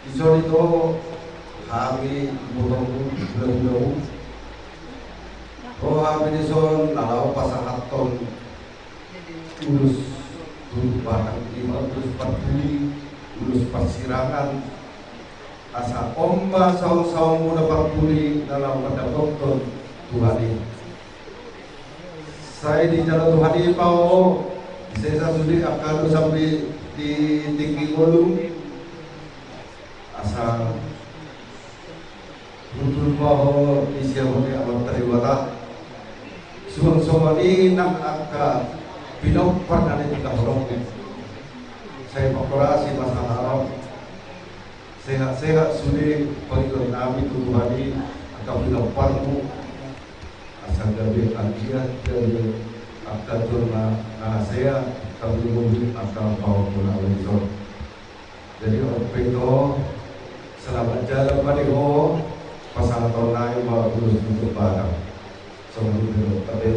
Ison itu kami butuh bulan-bulan. Oh kami ison lalau pasangan ton ulus dulu batang lima ulus parbuli ulus persirangan asa omba saung-saung muda parbuli dalam pada tonton Tuhan ini. Saya di jalan Tuhan ini mau saya sudah akan sampai di tinggi golong asa betul bahwa di siapa ni amat terlibat suang-suang ini nak angka pinopar dari tiga orang saya pakorasi masalah alam sehat-sehat sudah pengikut kami Tuhan ini angka pinoparmu asal dari ajiat dari angka turna saya kami memberi angka bawa pula unsur jadi orang itu selamat jalan pada pasangan tahun lain bawa tulus untuk barang sebelum dulu tapi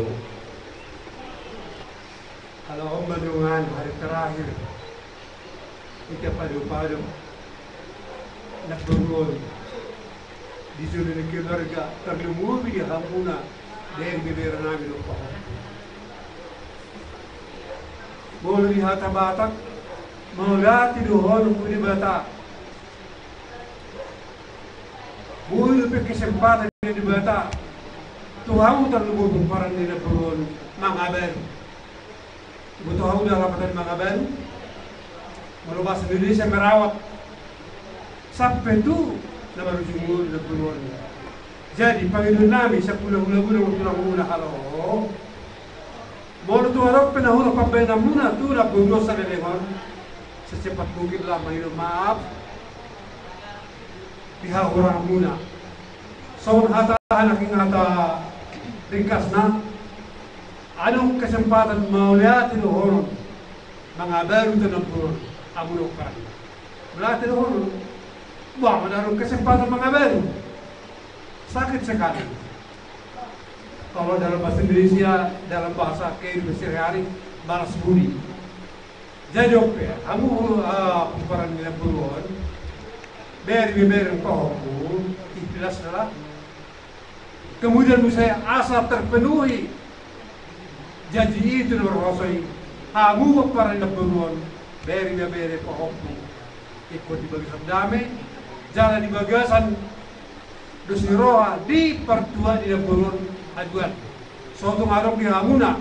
kalau om menungan hari terakhir kita padu-padu nak bangun di zona keluarga terlumur di hamuna dari bibir nabi lupa boleh lihat batak mau latih dohon pudi batak boleh kesempatan di batak Tuhan terlumur berperan di dalam mangabar butuh aku dalam rapatan mangabar merubah Indonesia merawat sampai itu nama rujung dan peluang. Jadi panggilan nami sa pulau-pulau tulang muna halo. Mau tu harap penahun pembina muna tu nak berdoa sa lelehon secepat mungkin lah main maaf pihak orang muna. Soal hata anak yang hata ringkas na. Anong kesempatan mau lihat itu orang mengabaru tentang pun amulukan. Melihat itu orang wah, menaruh kesempatan mengabaru sakit sekali. Kalau dalam bahasa Indonesia, dalam bahasa kehidupan sehari-hari, balas budi. Jadi oke, kamu peran dengan peruan, beri kau ikhlas adalah. Kemudian saya asa terpenuhi. Jadi itu berwasai. Kamu peran dengan peruan, beri kau ikut di bagi damai. Jalan di bagasan dosi roha di pertua di burun aduan suatu ngarong di hamuna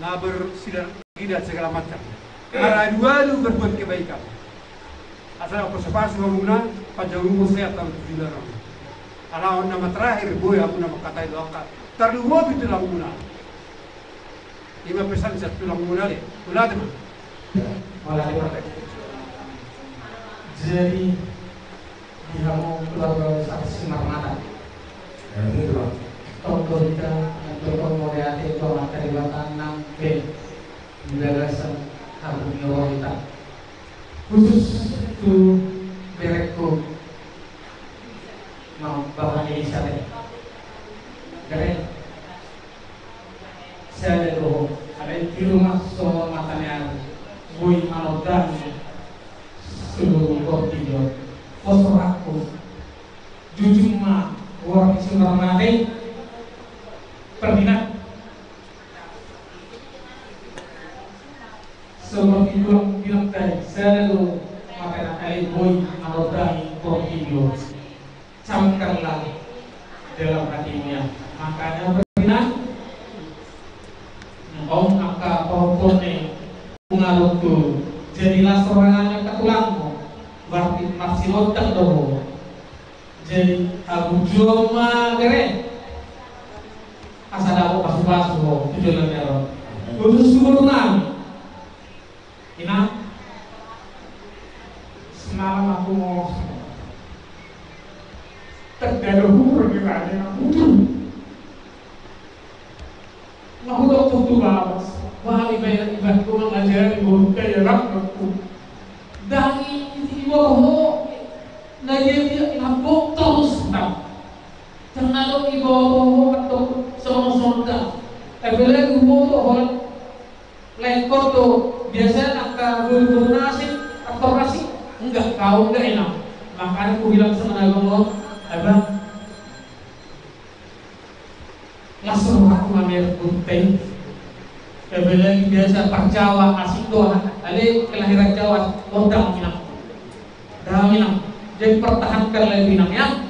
na bersidang tidak segala macam aduan berbuat kebaikan asal aku sepas hamuna panjang umur sehat tahun 7 orang ala nama terakhir boy aku nama kata itu angkat terluap itu hamuna 5 pesan satu hamuna deh ulah teman jadi kamu keluarga besar Sinar Mata. Otorita untuk komoditas itu terlibat nang ke gagasan harmonia wanita. Khusus itu berekku mau bawa ini saya. Karena saya ada di rumah soal matanya bui malodan seluruh kontinu. Kosor aku jujur mah orang Sinar Mata perminat seperti bilang tadi selalu makanan kali boy malodahi kontinu camkanlah dalam hatinya makanya perminat om angka pohon-pohonnya bunga lutu jadilah seorang ketulangmu berarti masih otak dong. Jadi aku cuma keren. Asal aku pasu-pasu tujuan error. Khusus kebetulan. Ina semalam aku mau tergaduh gimana aku. Aku tak tutup balas. Wah ibadah ku mengajari guru kaya rakku. Dari ibu najib nabok terus tak terlalu ibu atau seorang apalagi ibu hol lain koto biasa nak guru nasib atau rasik enggak tahu nggak enak. Makanya aku bilang sama Abang, Abang, langsung aku ngambil putih. Kebetulan biasa per Jawa asing doa, ada kelahiran Jawa, modal minang, jadi pertahankan lagi minangnya.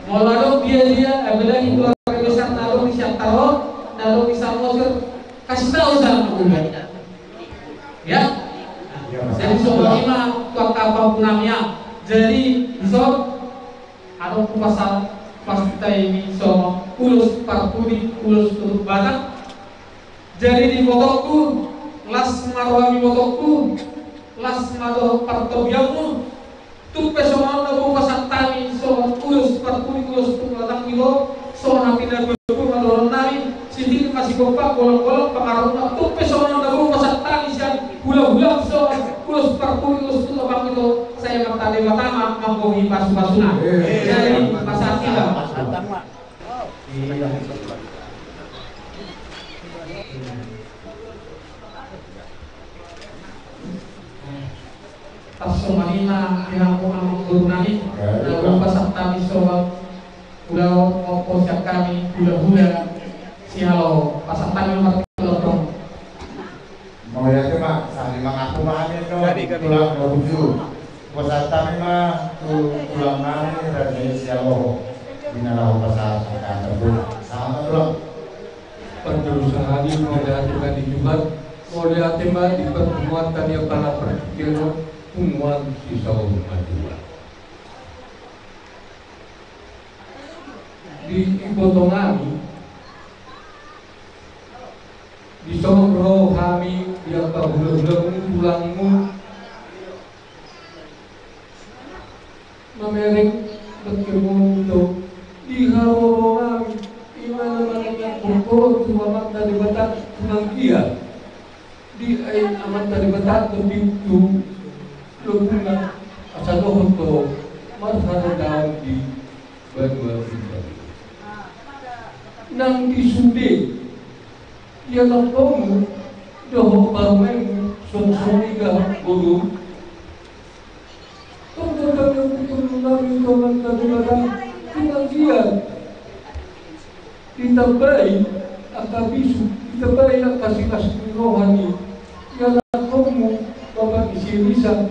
Mau dia, apalagi keluarga besar nalo bisa taruh, nalo bisa ngosir, kasih tahu sama aku ya. Jadi semua tuan kapal punamnya. Jadi so ada pasal pas kita ini so ulus parpudi ulus tutup batak. Jadi di fotoku las marwami fotoku las mado partobiamu tu pesongan na pasal tani so ulus parpudi ulus tutup batak itu so napi na buku madoron nari sini masih kompak bolong-bolong pengaruh na tu pesongan na pasal tani sian gula-gula so ulus parpudi ulus tutup batak itu saya bertanya pertama mengkohi pasu-pasuna. Jadi pasal tiga. Tasomanina yang guru nani, lalu pasal tadi soal pulau oposisi kami hula-hula si halo pasal tadi nomor dong. Mau ya cuma saling mengaku mahamin no pulang ke pasal tadi mah pulang nani dari sialo binalau pasal akan terbuka sama pulang. Penjurusan ini melihatkan di Jumat, melihatkan di pertemuan tadi para pertikir umuan sisa Madura. Di Ibotongami, di Songro kami yang kabulang tulangmu, memering bertemu untuk di Harorongami. Imana mananya pokok amat dari batat tunang dia di amat dari batat begitu lukuna asal untuk masalah daun di berdua kita nang di sude dia lampung doh barmen sonsoniga guru tentang yang diturunkan dengan dari batat tunang dia ditambahi angka bisu, ditambahi angka kasih rohani yang kamu bapak isi bisa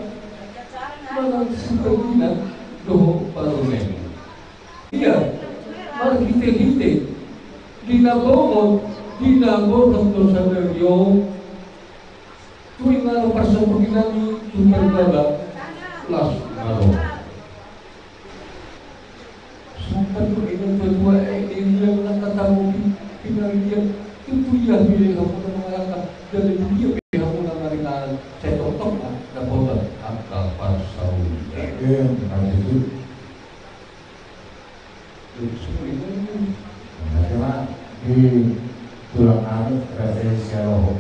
manang sepertinya doh parumen iya mar hite dinabongon untuk saberio tuing ngaro persopokinani tumerbaba las ngaro sampai ini berdua ini yang katamu pinangnya itu dia pilih kamu mengalahkan dari dia pilih kamu mengalahkan saya tonton dapat angka pasal itu seperti itu cuma di tulang kami terasa sialo